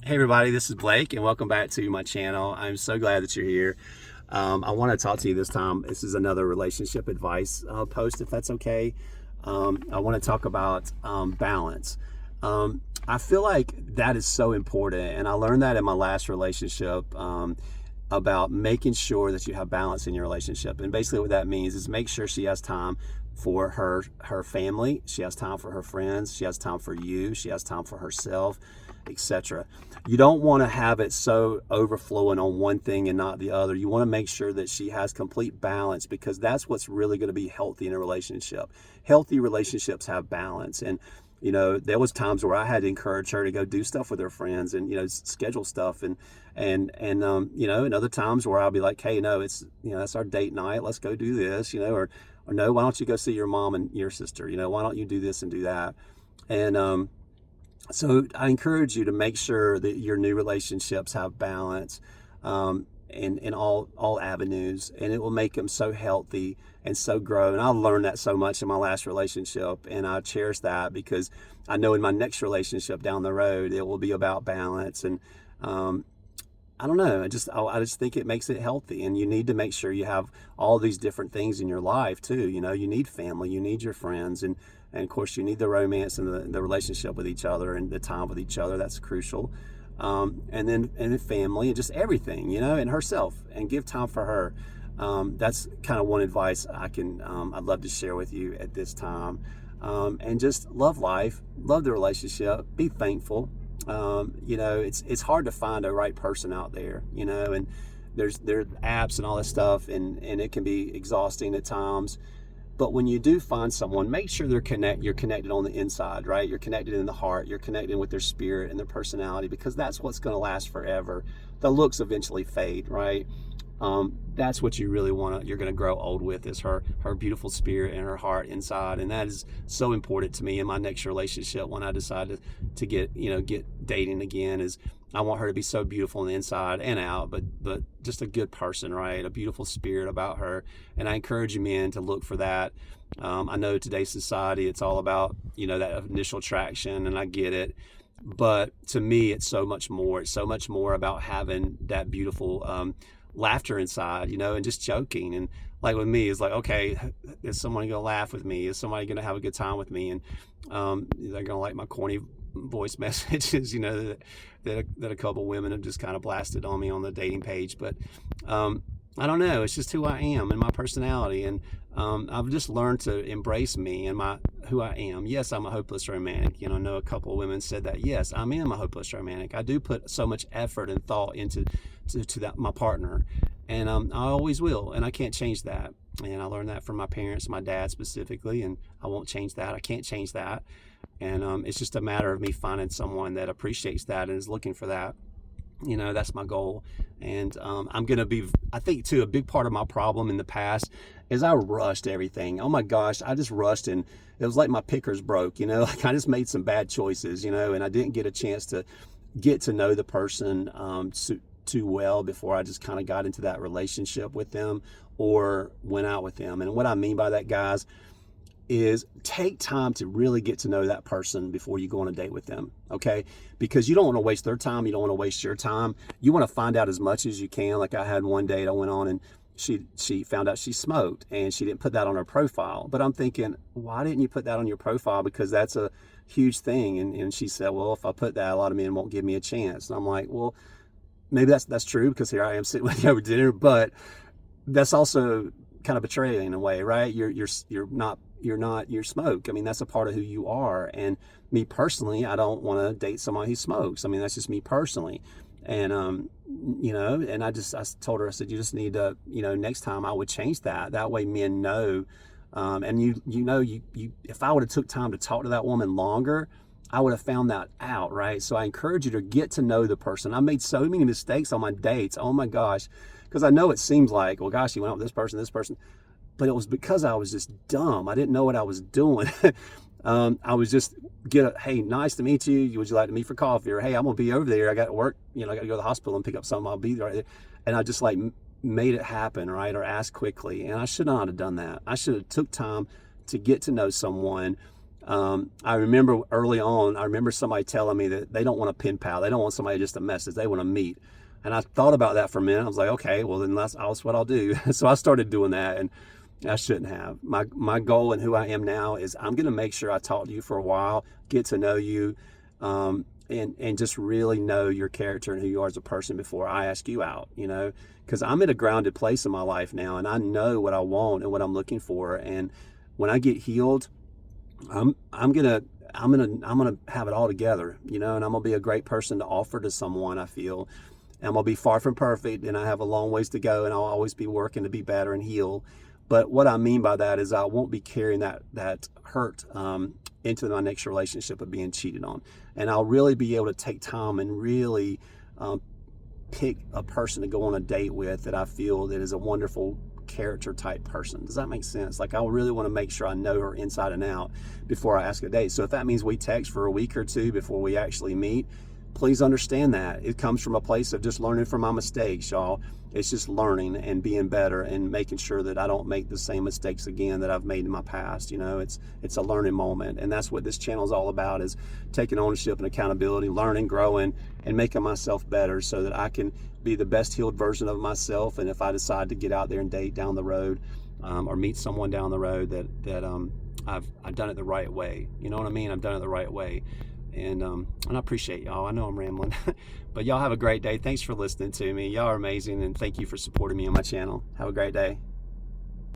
Hey everybody, this is Blake and welcome back to my channel. I'm so glad that you're here. I want to talk to you this time. This is another relationship advice post, if that's okay. I want to talk about balance. I feel like that is so important, and I learned that in my last relationship about making sure that you have balance in your relationship. And basically what that means is make sure she has time for her family, she has time for her friends, she has time for you, she has time for herself, etc. You don't want to have it so overflowing on one thing and not the other. You want to make sure that she has complete balance, because that's what's really going to be healthy in a relationship. Healthy relationships have balance. And there was times where I had to encourage her to go do stuff with her friends and schedule stuff, and other times where I'll be like, hey, no, it's that's our date night, let's go do this, or no, why don't you go see your mom and your sister, why don't you do this and do that. And so I encourage you to make sure that your new relationships have balance in all avenues, and it will make them so healthy and so grow. And I learned that so much in my last relationship, and I cherish that because I know in my next relationship down the road it will be about balance. And I don't know, I just think it makes it healthy. And you need to make sure you have all these different things in your life too. You need family, you need your friends, and of course you need the romance and the relationship with each other and the time with each other. That's crucial. And then family and just everything, and herself, and give time for her. That's kind of one advice I'd love to share with you at this time. And just love life, love the relationship, be thankful. It's hard to find a right person out there, and there's apps and all this stuff, and it can be exhausting at times. But when you do find someone, make sure you're connected on the inside, right? You're connected in the heart, you're connected with their spirit and their personality, because that's what's going to last forever. The looks eventually fade, right? That's what you really you're going to grow old with, is her beautiful spirit and her heart inside. And that is so important to me in my next relationship. When I decide to get dating again, is I want her to be so beautiful on the inside and out, but just a good person, right? A beautiful spirit about her. And I encourage you men to look for that. I know today's society, it's all about, that initial attraction, and I get it. But to me, it's so much more. It's so much more about having that beautiful laughter inside, and just joking. And like with me, it's like, okay, is someone gonna laugh with me? Is somebody gonna have a good time with me? And they're gonna like my corny voice messages, that a couple women have just kind of blasted on me on the dating page. But I don't know, it's just who I am and my personality. And I've just learned to embrace me and who I am. Yes, I'm a hopeless romantic. I know a couple of women said that. Yes, I am a hopeless romantic. I do put so much effort and thought into that, my partner, and I always will, and I can't change that. And I learned that from my parents, my dad specifically, and I won't change that. I can't change that. And it's just a matter of me finding someone that appreciates that and is looking for that. That's my goal. And I'm going to be, I think too, a big part of my problem in the past is I rushed everything. Oh my gosh, I just rushed, and it was like my pickers broke, like I just made some bad choices, and I didn't get a chance to get to know the person too well before I just kind of got into that relationship with them or went out with them. And what I mean by that, guys, is take time to really get to know that person before you go on a date with them, okay? Because you don't want to waste their time, you don't want to waste your time. You want to find out as much as you can. Like I had one date I went on, and she found out she smoked, and she didn't put that on her profile. But I'm thinking, why didn't you put that on your profile? Because that's a huge thing. And she said, well, if I put that, a lot of men won't give me a chance. And I'm like, well, maybe that's true, because here I am sitting with you over dinner, but that's also kind of betraying in a way, right? You're not your smoke. I mean, that's a part of who you are. And me personally, I don't want to date somebody who smokes. I mean, that's just me personally. And and I told her, I said, you just need to, next time I would change that. That way men know. And you if I would have took time to talk to that woman longer, I would have found that out, right? So I encourage you to get to know the person. I made so many mistakes on my dates. Oh my gosh. Because I know it seems like, well, gosh, you went out with this person. But it was because I was just dumb. I didn't know what I was doing. I was just hey, nice to meet you. Would you like to meet for coffee? Or, hey, I'm going to be over there. I got to work. I got to go to the hospital and pick up something. I'll be right there. And I just made it happen, right? Or asked quickly. And I should not have done that. I should have took time to get to know someone I remember early on, I remember somebody telling me that they don't want a pen pal. They don't want somebody just a message. They want to meet. And I thought about that for a minute. I was like, okay, well then that's what I'll do. So I started doing that, and I shouldn't have. My goal and who I am now is I'm going to make sure I talk to you for a while, get to know you, and just really know your character and who you are as a person before I ask you out, because I'm at a grounded place in my life now, and I know what I want and what I'm looking for. And when I get healed, I'm gonna have it all together, and I'm gonna be a great person to offer to someone. I feel I'm gonna be far from perfect, and I have a long ways to go, and I'll always be working to be better and heal. But what I mean by that is I won't be carrying that hurt into my next relationship of being cheated on, and I'll really be able to take time and really pick a person to go on a date with that I feel that is a wonderful character type person. Does that make sense? Like, I really want to make sure I know her inside and out before I ask a date. So if that means we text for a week or two before we actually meet, please understand that it comes from a place of just learning from my mistakes, y'all. It's just learning and being better and making sure that I don't make the same mistakes again that I've made in my past. It's a learning moment, and that's what this channel is all about, is taking ownership and accountability, learning, growing, and making myself better so that I can be the best healed version of myself. And if I decide to get out there and date down the road, or meet someone down the road, that I've done it the right way. You know what I mean? I've done it the right way. And I appreciate y'all. I know I'm rambling, but y'all have a great day. Thanks for listening to me. Y'all are amazing, and thank you for supporting me on my channel. Have a great day.